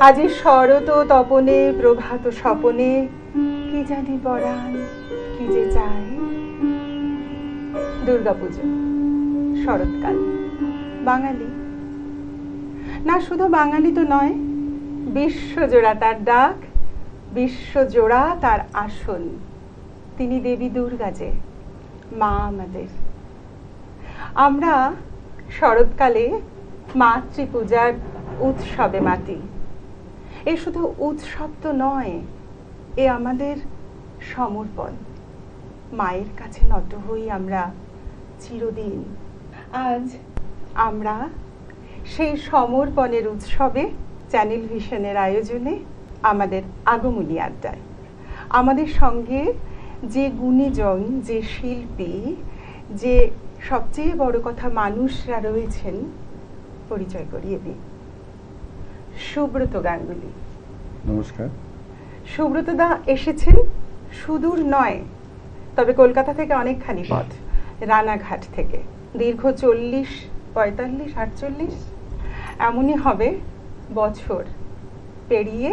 আজি শরত তপনে প্রভাত স্বপনে কি জানি পরাণ কি যে চায়। দুর্গাপুজো, শরৎকাল, বাঙালি না, শুধু বাঙালি তো নয়, বিশ্বজোড়া তার ডাক, বিশ্বজোড়া তার আসন। তিনি দেবী দুর্গা, যে মা আমাদের। আমরা শরৎকালে মাতৃপূজার উৎসবে মাতি। এ শুধু উৎসব তো নয়, এ আমাদের সমর্পণ। মায়ের কাছে নত হই আমরা চিরদিন। আজ আমরা সেই সমর্পণের উৎসবে চ্যানেল ভিশনের আয়োজনে আমাদের আগমনী আড্ডায় আমাদের সঙ্গে যে গুণীজন, যে শিল্পী, যে সবচেয়ে বড় কথা মানুষরা রয়েছেন, পরিচয় করিয়ে দিই। সুব্রত গাঙ্গুলি। নমস্কার। সুব্রত দা এসেছেন সুদূর নয়, তবে কলকাতা থেকে অনেকখানি পথ, রানাঘাট থেকে। দীর্ঘ 40, 45, 48 এমনই হবে বছর পেরিয়ে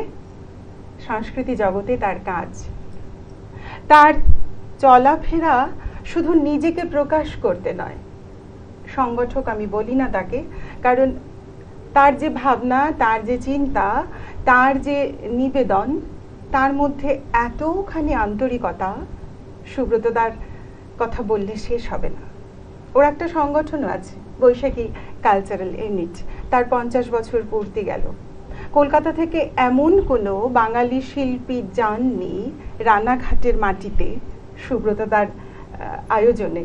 সংস্কৃতি জগতে তার কাজ। তার চলাফেরা শুধু নিজেকে প্রকাশ করতে নয়, সংগঠক আমি বলি না তাকে, কারণ তার যে ভাবনা, তার যে চিন্তা, তার যে নিবেদন, তার মধ্যে এতখানি আন্তরিকতা, সুব্রতদার কথা বললে শেষ হবে না। ওর একটা সংগঠনও আছে, বৈশাখী কালচারাল ইউনিট, তার 50 বছর পূর্তি গেল। কলকাতা থেকে এমন কোনো বাঙালি শিল্পী যাননি রানাঘাটের মাটিতে সুব্রতদার আয়োজনে,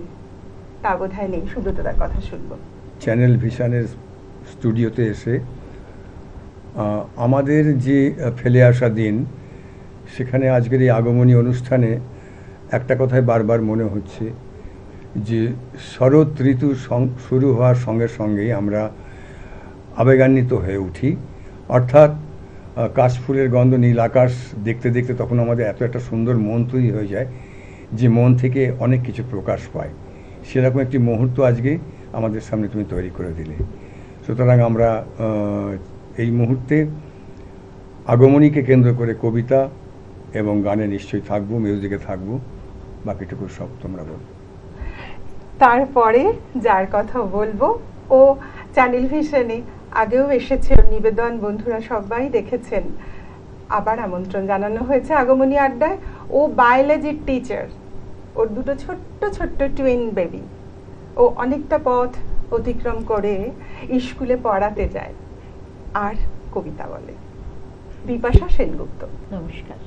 তা বোধহয় নেই। সুব্রতদার কথা শুনবো। চ্যানেল ভিশনের স্টুডিওতে এসে আমাদের যে ফেলে আসা দিন, সেখানে আজকের এই আগমনী অনুষ্ঠানে একটা কথাই বারবার মনে হচ্ছে যে শরৎ ঋতু শুরু হওয়ার সঙ্গে সঙ্গেই আমরা আবেগান্বিত হয়ে উঠি। অর্থাৎ কাশফুলের গন্ধ, নীল আকাশ দেখতে দেখতে তখন আমাদের এত একটা সুন্দর মন তৈরি হয়ে যায় যে মন থেকে অনেক কিছু প্রকাশ পায়। সেরকম একটি মুহূর্ত আজকে আমাদের সামনে তুমি তৈরি করে দিলে। সুতরাং আমরা এই মুহূর্তে আগমনীকে কেন্দ্র করে কবিতা এবং গানে নিশ্চয়ই থাকবো, মিউজিকে থাকবো, বাকিটুকু সব তোমরা বলো। তারপরে যার কথা বলবো, ও চ্যানেল ভিশনে আগেও এসেছে, নিবেদন বন্ধুরা সবাই দেখেছেন। আবার আমন্ত্রণ জানানো হয়েছে আগমনী আড্ডায়। ও বায়োলজির টিচার, ওর দুটো ছোট্ট ছোট্ট টুইন বেবি। ও অনেকটা পথ অতিক্রম করে স্কুলে পড়াতে যায় আর কবিতা বলে। বিপাশা সেনগুপ্ত। নমস্কার।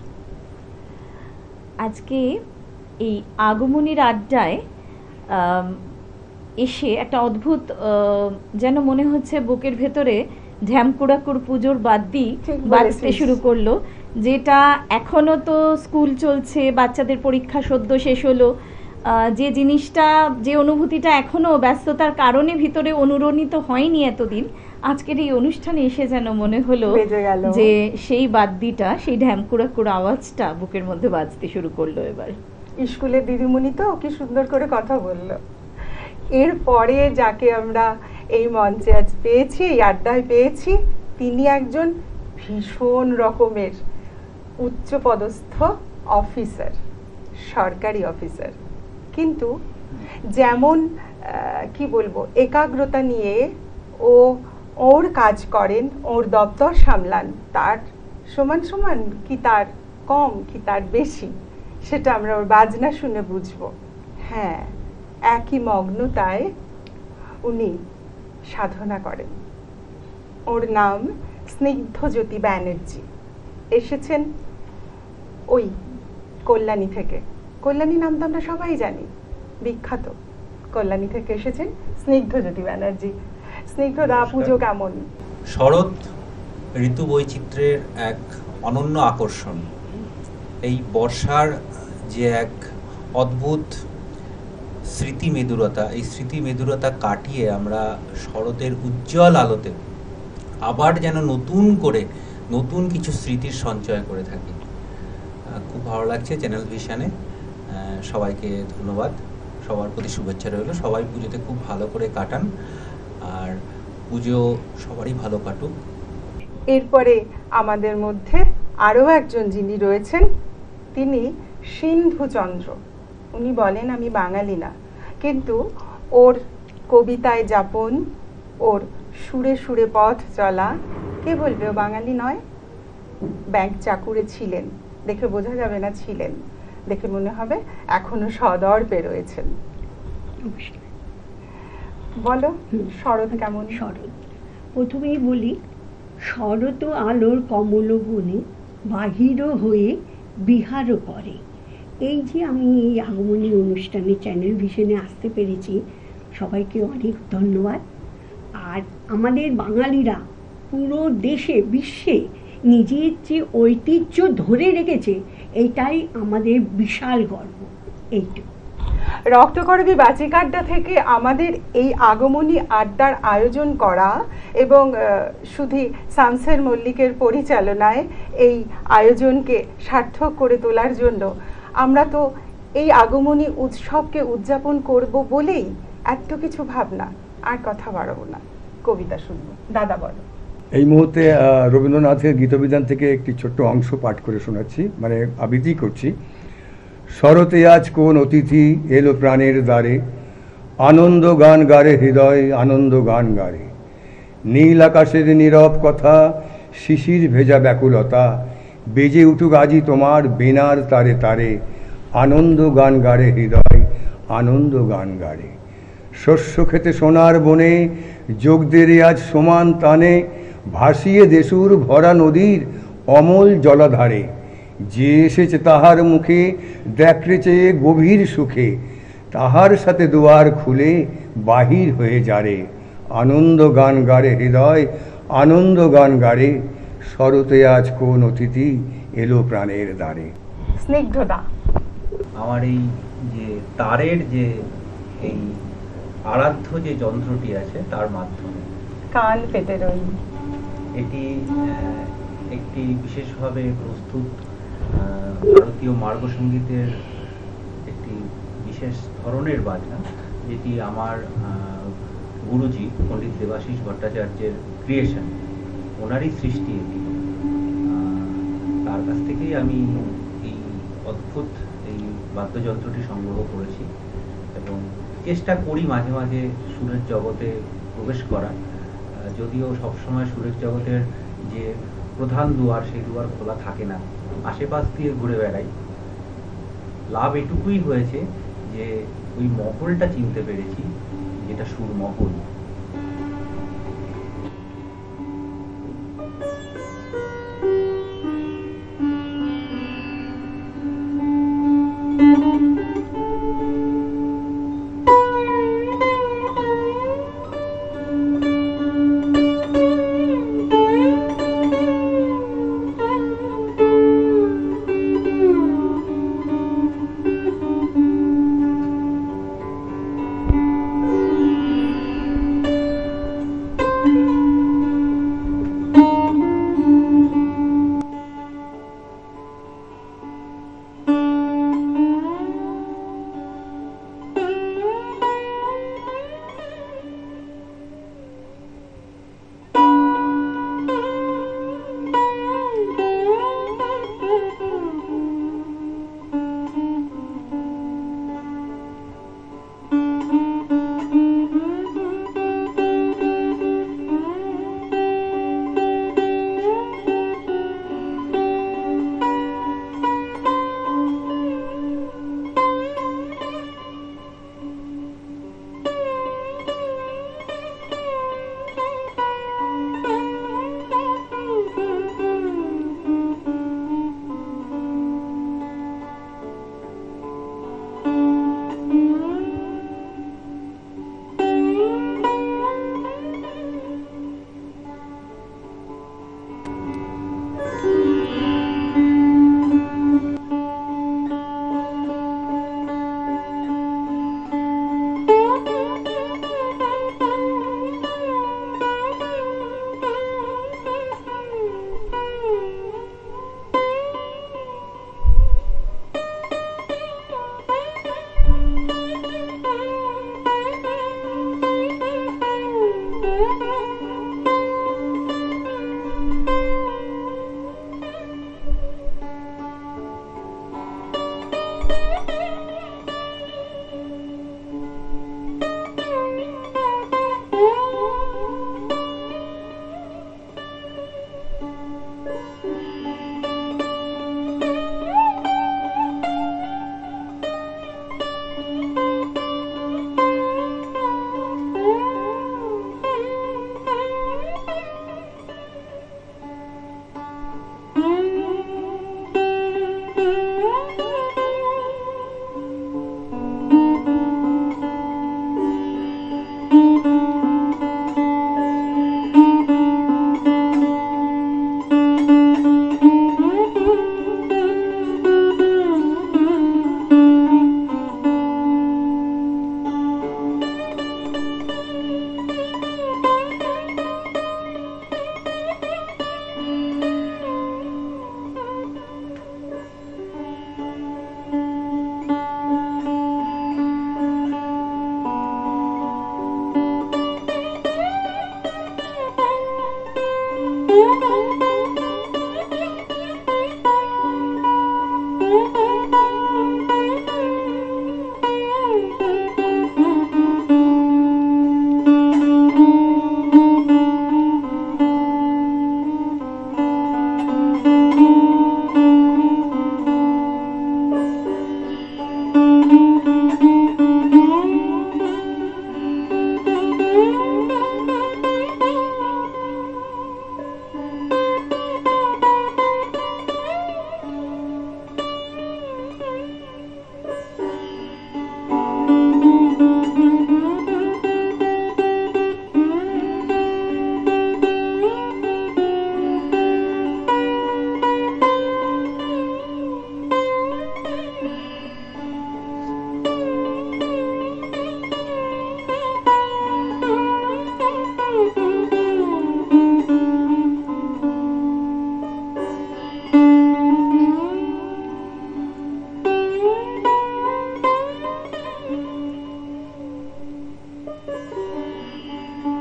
আজকে এই আগমনীর আড্ডায় এসে একটা অদ্ভুত যেন মনে হচ্ছে বুকের ভেতরে ঝ্যামকুড়াকুর পুজোর বাজতে শুরু করলো, যেটা এখনো তো স্কুল চলছে, বাচ্চাদের পরীক্ষা সদ্য শেষ হলো, যে জিনিসটা, যে অনুভূতিটা এখনো ব্যস্ততার কারণে ভিতরে অনুরণিত হয়নি এতদিন, আজকের এই অনুষ্ঠানে এসে যেন মনে হলো যে সেই বাদ্যিটা, সেই ঢ্যামকুড়াকুর আওয়াজটা বুকের মধ্যে বাজতে শুরু করলো। এবার স্কুলের দিদিমণি তো কি সুন্দর করে কথা বললো। এরপরে যাকে আমরা এই মঞ্চে আজ পেয়েছি, এই আড্ডায় পেয়েছি, তিনি একজন ভীষণ রকমের উচ্চপদস্থ অফিসার, সরকারি অফিসার। কিন্তু যেমন কি বলবো, একাগ্রতা নিয়ে ওর কাজ করেন, ওর দপ্তর সামলান, তার সমান সমান কি তার কম, কি তার বেশি, সেটা আমরা ওর বাজনা শুনে বুঝবো। হ্যাঁ, একই মগ্নতায় উনি সাধনা করেন। ওর নাম স্নিগ্ধজ্যোতি ব্যানার্জি। এসেছেন ওই কল্যাণী থেকে। কল্যাণী নাম তো আমরা সবাই জানি, বিখ্যাত। কল্যাণী থেকে এসেছেন স্নিগ্ধজ্যোতি ব্যানার্জি। স্নিগ্ধদা, পুজো কেমন? শরৎ ঋতু বৈচিত্র্যের এক অনন্য আকর্ষণ। এই বর্ষার যে এক অদ্ভুত স্মৃতি মেদুরতা, এই স্মৃতি মেদুরতা কাটিয়ে আমরা শরতের উজ্জ্বল আলোতে আবার যেন নতুন করে নতুন কিছু স্মৃতির সঞ্চয় করে থাকি। খুব ভালো লাগছে চ্যানেল ভিশনে। সবাইকে ধন্যবাদ, সবার প্রতি শুভেচ্ছা রইল। সবাই পুজোতে খুব ভালো করে কাটান, আর পুজো সবারই ভালো কাটুক। এরপরে আমাদের মধ্যে আরও একজন যিনি রয়েছেন, তিনি সিন্ধুচন্দ্র। উনি বলেন আমি বাঙালি না, কিন্তু ওর কবিতায় যাপন, ওর সুরে সুরে পথ চলা, কে বলবে ও বাঙালি নয়? ব্যাংক চাকুরে ছিলেন, দেখে বোঝা যাবে না ছিলেন, দেখে মনে হবে এখনো সদর্পে রয়েছেন। বলো শরৎ কেমন? শরৎ, প্রথমেই বলি, শরৎ আলোর কমল বনে বাহির হয়ে বিহার করে। এই যে আমি এই আগমনী অনুষ্ঠানে চ্যানেল ভিশনে আসতে পেরেছি, সবাইকে অনেক ধন্যবাদ। আর আমাদের বাঙালিরা পুরো দেশে বিশ্বে নিজের যে ঐতিহ্য ধরে রেখেছে, এইটাই আমাদের বিশাল গর্ব। এইটুকু। রক্তকরবী বাচিক আড্ডা থেকে আমাদের এই আগমনী আড্ডার আয়োজন করা এবং শুধু শামসের মল্লিকের পরিচালনায় এই আয়োজনকে সার্থক করে তোলার জন্য আমরা তো এই আগমনী উৎসবকে উদযাপন করব বলেই এত কিছু ভাবনা। আর কথা বাড়াবো না, কবিতা শুনবো। দাদা বলো। এই মুহূর্তে রবীন্দ্রনাথের গীতবিধান থেকে একটি ছোট্ট অংশ পাঠ করে শোনাচ্ছি, মানে আবৃত্তি করছি। শরতে আজ কোন অতিথি এলো প্রাণের দ্বারে, আনন্দ গান গারে হৃদয় আনন্দ গান গারে। নীল আকাশের নীরব কথা, শিশির ভেজা ব্যাকুলতা, বেজে উঠুক আজি তোমার বীণার তারে তারে। আনন্দ গান গারে হৃদয় আনন্দ গান গারে। শস্য খেতে সোনার বনে, যোগ দেরে আজ সমান তানে, ভাসিয়ে দেশুর ভরা নদীর অমল জলাধারে। যে এসেছে তাহার মুখে দেখরে চেয়ে গভীর সুখে, তাহার সাথে দুয়ার খুলে বাহির হয়ে যারে। আনন্দ গান গারে হৃদয় আনন্দ গান গারে। শরতে আজ কোন অতিথি এলো প্রাণের দ্বারে। স্নিগ্ধতা। আমার এই যে তারের যে এই আরাধ্য যে যন্ত্রটি আছে তার মাধ্যমে কান পেতে রই। এটি একটি বিশেষভাবে প্রস্তুত ভারতীয় মার্গ সঙ্গীতের একটি বিশেষ ধরনের বাজনা, যেটি আমার গুরুজি পণ্ডিত দেবাশিস ভট্টাচার্যের ক্রিয়েশন, ওনারই সৃষ্টি এটি। তার কাছ থেকেই আমি এই অদ্ভুত এই বাদ্যযন্ত্রটি সংগ্রহ করেছি এবং চেষ্টা করি মাঝে মাঝে সুরের জগতে প্রবেশ করার, যদিও সবসময় সুরের জগতের যে প্রধান দুয়ার সেই দুয়ার খোলা থাকে না, আশেপাশ দিয়ে ঘুরে বেড়াই। লাভ এটুকুই হয়েছে যে ওই মহলটা চিনতে পেরেছি, যেটা সুর মহল।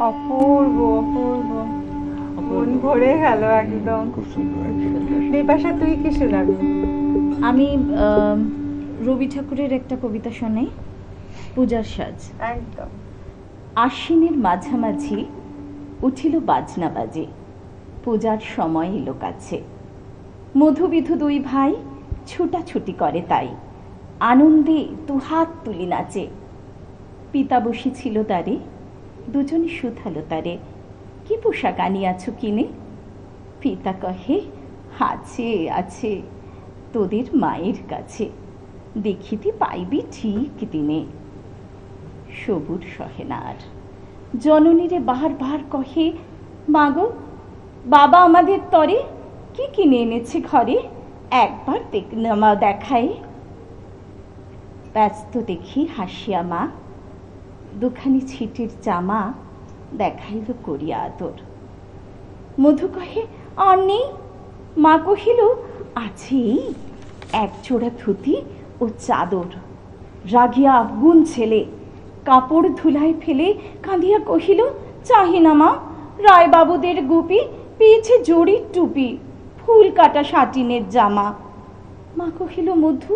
অপূর্ব অপূর্ব, মন ভরে গেল একদম। খুব সুন্দর। বিপাশা, তুই কি শোনাবি? আমি রবি ঠাকুরের একটা কবিতা শোনাই, পূজার সাজ। একদম। আশ্বিনের মাঝামাঝি উঠিল বাজনা বাজে, পূজার সময় এলো কাছে। মধুবিধু দুই ভাই ছুটাছুটি করে তাই, আনন্দে দুহাত তুলি নাচে। পিতা বসেছিল তারে, দুজনে শুধালো তারে, কি পোশাক আনিয়াছ কিনে? পিতা কহে, আছে আছে তোদের মায়ের কাছে, দেখিতে পাইবি ঠিক দিনে। সবুর সহে না আর, জননীরে বারবার কহে, মাগো বাবা আমাদের তরে কি কিনে এনেছে ঘরে, একবার দেখাই। ব্যস্ত দেখি হাসিয়া মা, দুখানি ছিটের জামা দেখাইল করিয়া আদর। মধু কহে, আর নেই। মা কহিল, আছে এক জোড়া ধুতি ও চাদর। রাগিয়া আগুন ছেলে কাপড় ধুলায় ফেলে কাঁদিয়া কহিল, চাহি না মা, রায়বাবুদের গুপি, পেয়েছে জরির টুপি, ফুল কাটা সাটিনের জামা। মা কহিল, মধু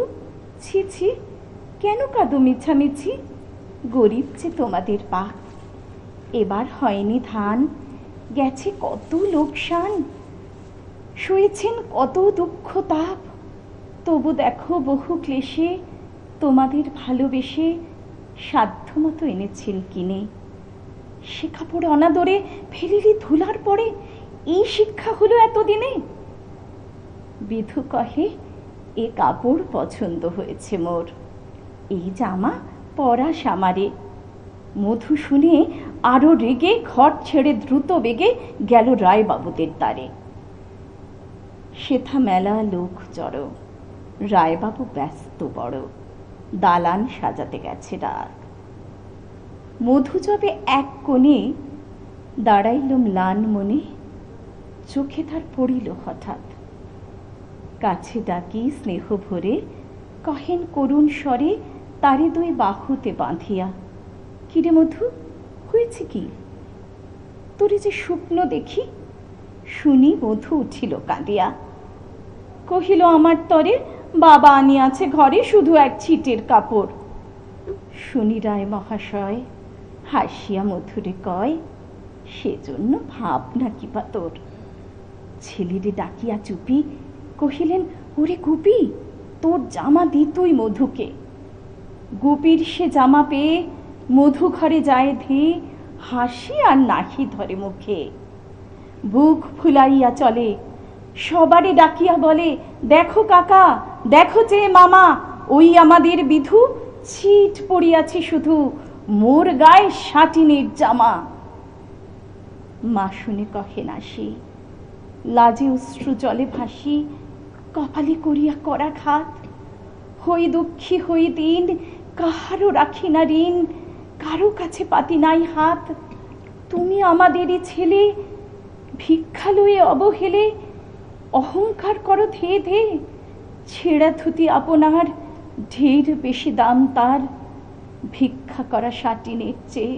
ছি ছি, কেন কাঁদো মিছামিছি? গরিব যে তোমাদের পাক, এবার হয়নি ধান, গেছে কত লোকসান, শুয়েছেন কত দুঃখ তাপ, তবু দেখো বহু ক্লেশে তোমাদের ভালোবেসে সাধ্যমতো এনেছিল কিনে। সে কাপড় অনাদরে ফেলিলি ধুলার পরে, এই শিক্ষা হলো এতদিনে। বিধু কহে, এ কাপড় পছন্দ হয়েছে মোর, এই জামা পরা সামারে। মধু শুনে আরো রেগে ঘর ছেড়ে দ্রুত বেগে গেল রায়বাবুদের দ্বারে। সেথা মেলা লোক জড়ো, রায়বাবু ব্যস্ত বড়, দালান সাজাতে গেছে রাত। মধু যবে এক কোণে দাঁড়াইল ম্লান মনে, চোখে তার পড়িল হঠাৎ। কাছে ডাকি স্নেহ ভরে কহেন করুণ স্বরে, তারে দুই বাহুতে বাঁধিয়া, কিরে মধু, হয়েছে কি? তোরে যে শুকনো দেখি। শুনি মধু উঠিল কাঁদিয়া, কহিল, আমার তরে বাবা আনিয়াছে ঘরে শুধু এক ছিটের কাপড়। শুনি রায় মহাশয় হাসিয়া মধুরে কয়, সেজন্য ভাবনা কি বা তোর। ছেলেরে ডাকিয়া চুপি কহিলেন, ওরে গুপি, তোর জামা দিতুই মধুকে। গুপির সে জামা পেয়ে মধু ঘরে যায় ধেয়ে, হাসি আর নাহি ধরে মুখে। বুক ফুলাইয়া চলে, সবারে ডাকিয়া বলে, দেখো কাকা, দেখো যে মামা, ওই আমাদের বিধু, ছিট পড়িয়াছে শুধু, মোর গায়ে সাটিনের জামা। মা শুনে কহে নাসি, লাজে অশ্রু জলে ভাসি, কপালে করিয়া করা ঘাত। হই দুঃখী হই দিন, কাহারও রাখি না ঋণ, কারো কাছে পাতি নাই হাত। তুমি আমাদেরই ছেলে, ভিক্ষা লয়ে অবহেলে, অহংকার করো ধে ধে। ছেঁড়া ধুতি আপনার, ঢের বেশি দাম তার, ভিক্ষা করা সাটিনের চেয়ে।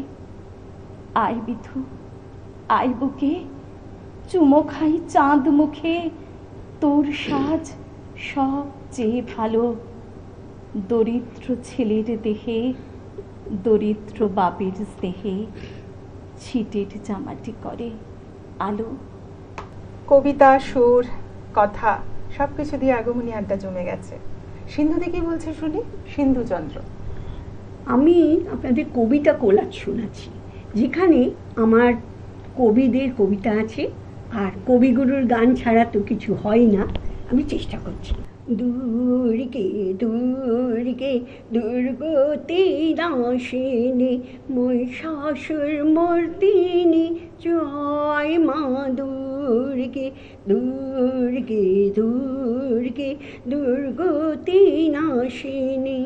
আয় বিধু, আয় বুকে, চুমো খাই চাঁদ মুখে, তোর সাজ সব চেয়ে ভালো দরিদ্র ছেলের দেহে দরিদ্র বাপের স্নেহে ছিটের জামাটি করে আলো। কবিতা, সুর, কথা সবকিছু দিয়ে আগমনী আড্ডা জমে গেছে। সিন্ধুদি কি বলছে শুনি? সিন্ধুচন্দ্র। আমি আপনাদের কবিতা কোলাজ শোনাচ্ছি, যেখানে আমার কবিদের কবিতা আছে, আর কবিগুরুর গান ছাড়া তো কিছু হয় না। আমি চেষ্টা করছি। দূরকে দূরকে দুর্গতি দাসিনী মহিষাসুর মর্দিনী জয় মা দুর্গে দুর্গে দুর্গে দুর্গতি নাশিনী।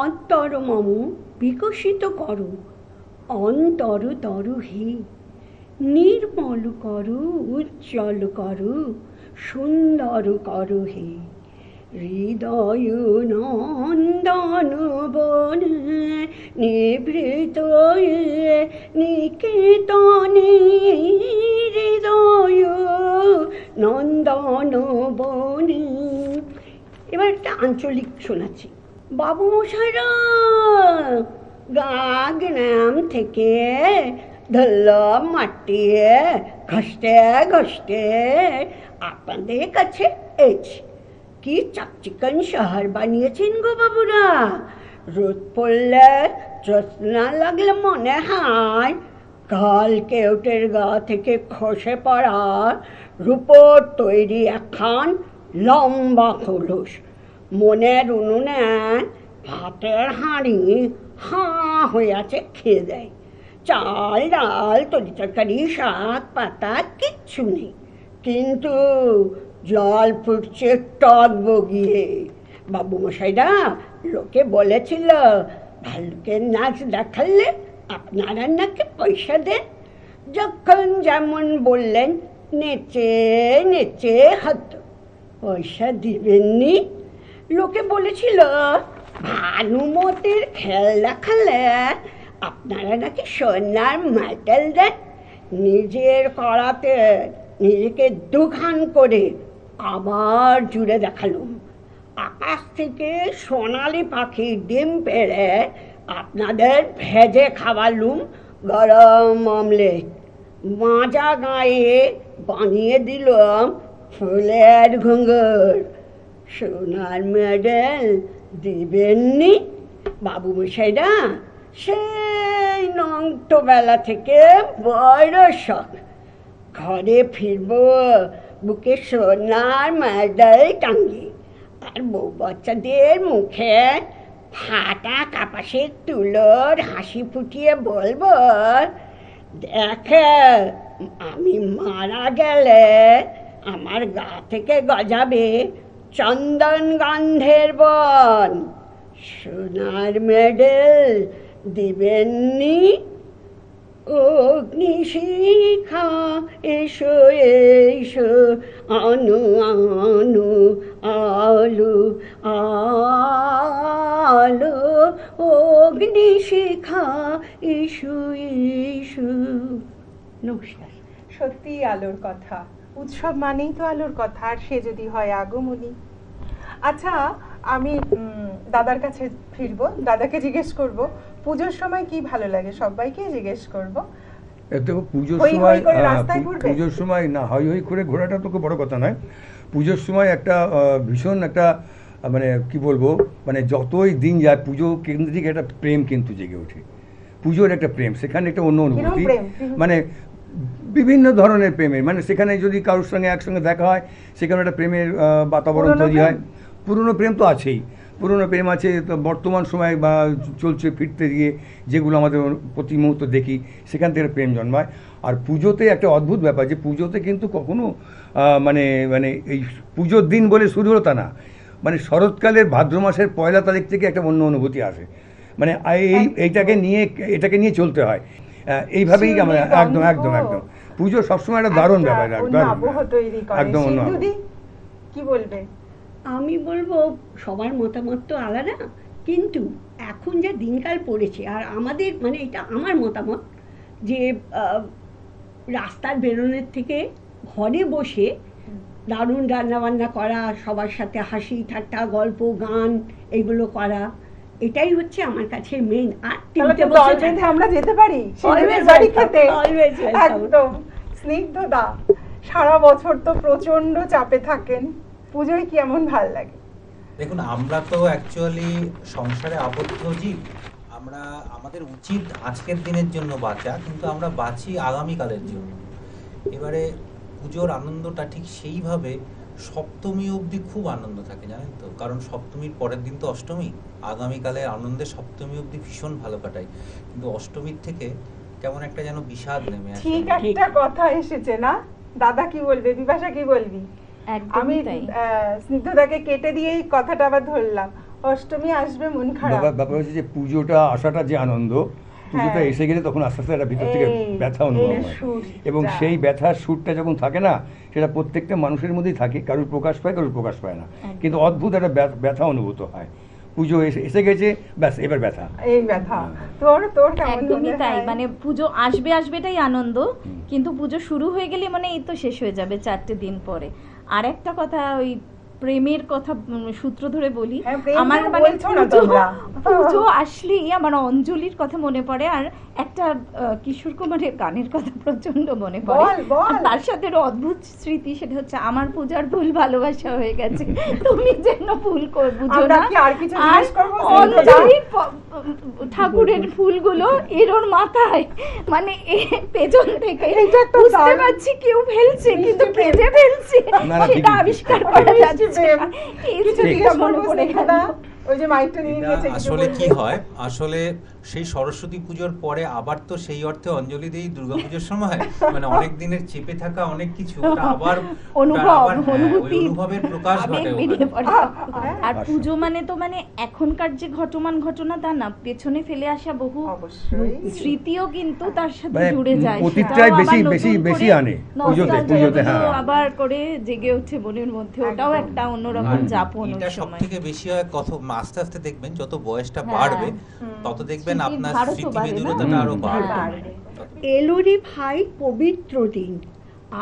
অন্তর মম বিকশিত করো, অন্তর তরু হে, নির্মল করো, উজ্জ্বল করো, সুন্দর করো হে। হৃদয় নন্দন বন নিভৃত নিকেতনে, হৃদয় নন্দন বনে। এবার একটা আঞ্চলিক শোনাচ্ছি। বাবু মশাইরা গাগ্রাম থেকে ধরলাম মাটি ঘষতে ঘষতে আপনাদের কাছে এসেছি। কি চাকচিকন শহর বানিয়েছেন গো বাবুরা। রোদ পড়লে জ্যোৎস্না লাগলে মনে হয় কাল কেউটের গা থেকে খসে পড়া রূপোর তৈরি একখান লম্বা খোলস। মনের উনুনে ভাতের হাঁড়ি হাঁ হয়ে আছে, খেয়ে দেয়। চাল ডাল তরি তরকারি শাক পাতা কিচ্ছু নেই, কিন্তু জল ফুটছে টক বগিয়ে। বাবু মশাইরা লোকে বলেছিল ভাল্লুকের নাচ দেখালে আপনারা নাকি পয়সা দেন। যখন যেমন বললেন নেচে নেচে হতো, পয়সা দিবেননি। লোকে বলেছিল ভানুমতির খেল দেখালে আপনারা নাকি সোনার মেডেল দেন। নিজের করাতে নিজেকে দুখান করে আবার জুড়ে দেখালুম। আকাশ থেকে সোনালি পাখির ডিম পেড়ে আপনাদের ভেজে খাওয়ালুম গরম অমলেট। মাজা গায়ে বানিয়ে দিলাম ফুলের ঘুঙুর। সোনার মেডেল দিবেননি। বাবু মশাইরা সেই নংটোবেলা থেকে বড় শখ। ঘরে ফিরব বুকে সোনার মেডেল টাঙ্গি, আর বউ বাচ্চাদের মুখে ফাটা কাপাসের তুলোর হাসি ফুটিয়ে বলবো, দেখে আমি মারা গেলে আমার গা থেকে গজাবে চন্দন গন্ধের বন। সোনার মেডেল দিবেননি। অগ্নিশিখা এসো এসো আনো আনো আলো আলো, অগ্নিশিখা এসো এসো। নমস্কার। সত্যি আলোর কথা, উৎসব মানেই তো আলোর কথা, আর সে যদি হয় আগমনী। আচ্ছা, আমি দাদার কাছে ফিরবো, দাদাকে জিজ্ঞেস করব পুজোর সময় কি ভালো লাগে, সবাইকে জিজ্ঞেস করব। দেখো পুজোর হই হই সময় করে রাস্তায় ঘুরবে? পুজোর সময় না হই হই করে ঘোরাটা তো খুব বড় কথা নয়। পুজোর সময় একটা ভীষণ একটা মানে কি বলবো, মানে যতই দিন যায় পুজো কেন্দ্রিক একটা প্রেম কিন্তু জেগে ওঠে। পুজোর একটা প্রেম, সেখানে একটা অন্য অনুভূতি, প্রেম? মানে বিভিন্ন ধরনের প্রেমের, মানে সেখানে যদি কারোর সঙ্গে একসঙ্গে দেখা হয় সেখানে একটা প্রেমের বাতাবরণ পুরনো তৈরি হয়। প্রেম? পুরনো প্রেম তো আছেই, পুরনো প্রেম আছে। তো বর্তমান সময় বা চলছে ফিরতে গিয়ে যেগুলো আমাদের প্রতি মুহূর্ত দেখি, সেখান থেকে প্রেম জন্মায়। আর পুজোতে একটা অদ্ভুত ব্যাপার, যে পুজোতে কিন্তু কখনো মানে মানে এই পুজোর দিন বলে শুরু হলো তা না, মানে শরৎকালের ভাদ্র মাসের 1 তারিখ থেকে একটা অন্য অনুভূতি আসে। মানে এটাকে নিয়ে চলতে হয়, এইভাবেই আমরা একদম একদম একদম পুজো সবসময় একটা দারুণ ব্যাপার, একদম অন্য আবহ। কি বলবে? আমি বলবো সবার মতামত তো আলাদা, কিন্তু এখন যা দিনকাল পড়েছে, আর আমাদের মানে এটা আমার মতামত, যে রাস্তার বেরোনোর থেকে ঘরে বসে দারুণ রান্নাবান্না করা, সবার সাথে হাসি ঠাট্টা গল্প গান এগুলো করা, এটাই হচ্ছে আমার কাছে মেন। আর তাহলে তিনটে তো বছর দল বেঁধে আমরা যেতে পারি Always শিল্পীদের বাড়ি welcome, খেতে। always welcome. একদম। স্নিগ্ধদা, সারা বছর তো প্রচন্ড চাপে থাকেন, পুজোয় কি এমন ভাল লাগে? দেখুন, আমরা তো অ্যাকচুয়ালি সংসারে আবদ্ধ জীব। আমরা, আমাদের উচিত আজকের দিনের জন্য বাঁচা, কিন্তু আমরা বাঁচি আগামীকালের জন্য। এবারে পুজোর আনন্দটা ঠিক সেইভাবে সপ্তমী অবধি খুব আনন্দ থাকে, জানেন তো, কারণ সপ্তমীর পরের দিন তো অষ্টমী। আগামীকালের আনন্দে সপ্তমী অবধি ভীষণ ভালো কাটাই, কিন্তু অষ্টমীর থেকে কেমন একটা যেন বিষাদ নেমে আসে। ঠিক একটা কথা এসেছে না, দাদা কি বলবে, বিপাশা কি বলবি? আমি একদমই তাই। স্নিগ্ধদাকে কেটে দিয়েই কথাটা আবার ধরলাম, অষ্টমী আসবে মন খারাপ। ব্যাপার হচ্ছে যে পুজোটা আসাটা যে আনন্দ, পুজোটা এসে গেলে তখন আস্তে আস্তে একটা ভিতর থেকে ব্যথা অনুভব হয়, এবং সেই ব্যথার সুরটা যখন থাকে না, সেটা প্রত্যেকটা মানুষের মধ্যেই থাকে, কারোর প্রকাশ পায় কারোর প্রকাশ পায় না, কিন্তু অদ্ভুত একটা ব্যথা অনুভূত হয়। পুজো এসে গেছে, ব্যাস এবার ব্যথা, এই ব্যথা। তোর কেমন? একদমই তাই, মানে পুজো আসবে আসবেটাই আনন্দ, কিন্তু পুজো শুরু হয়ে গেলে মানে এই তো শেষ হয়ে যাবে 4টে দিন পরে। আর একটা কথা, ওই প্রেমের কথা সূত্র ধরে বলি, আমার মানে পুজো আসলেই আমার অঞ্জলির কথা মনে পড়ে, আর একটা কিশোর কুমারের গানের কথা প্রচন্ড মনে পড়ে। আর তার সাথে অদ্ভুত স্মৃতি, সেটা হচ্ছে আমার পূজার ভুল ভালোবাসা হয়ে গেছে, তুমি যেন ভুল বুঝো না। আর অঞ্জলির ঠাকুরের ফুলগুলো এরোর মাথায়, মানে পেছন থেকে বুঝতে পারছি কেউ ফেলছে, কিন্তু কেটে ফেলছে সেটা আবিষ্কার করা যাচ্ছে। আসলে কি হয়, আসলে সেই সরস্বতী পুজোর পরে আবার তো সেই অর্থে অঞ্জলি দেই দুর্গাপুজোর সময়, মানে অনেক দিনের চেপে থাকা অনেক কিছু আবার অনুভবের প্রকাশ ঘটে। আর পুজো মানে তো মানে এখনকার যে ঘটনা তা না, পেছনে ফেলে আসা বহু স্মৃতিও কিন্তু তার সাথে জুড়ে যায়, অতীতটাই বেশি আনে পুজোতে। হ্যাঁ, আবার করে জেগে ওঠে মনের মধ্যে, ওটাও একটা অন্যরকম যাপন। এটা সবথেকে বেশি হয় কত, আস্তে আস্তে দেখবেন যত বয়সটা বাড়বে তত দেখবেন আপনার স্মৃতি মেদুরতাটা আরো বাড়বে। এলোরে ভাই পবিত্র দিন,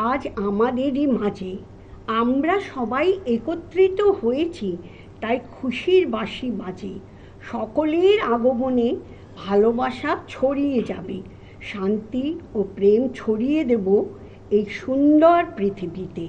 আজ আমাদেরই মাঝে আমরা সবাই একত্রিত হয়েছি, তাই খুশির বাঁশি বাজে। সকলের আগমনে ভালোবাসা ছড়িয়ে যাবে, শান্তি ও প্রেম ছড়িয়ে দেব এই সুন্দর পৃথিবীতে।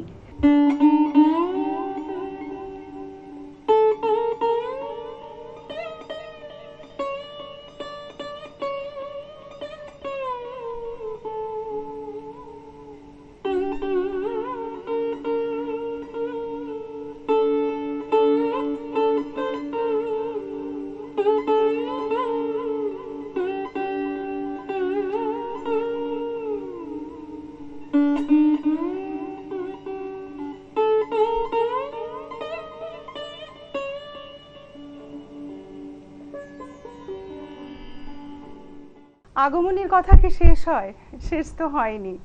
আগমনীর কথা কি শেষ হয়? শেষ তো হয়নি,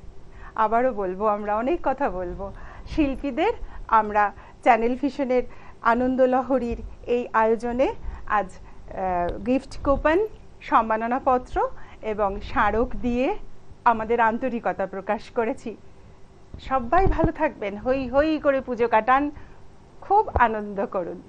আবারও বলবো, আমরা অনেক কথা বলবো শিল্পীদের। আমরা চ্যানেল ভিশনের আনন্দলহরীর এই আয়োজনে আজ গিফট কুপন, সম্মাননাপত্র এবং স্মারক দিয়ে আমাদের আন্তরিকতা প্রকাশ করেছি। সবাই ভালো থাকবেন, হই হই করে পুজো কাটান, খুব আনন্দ করুন।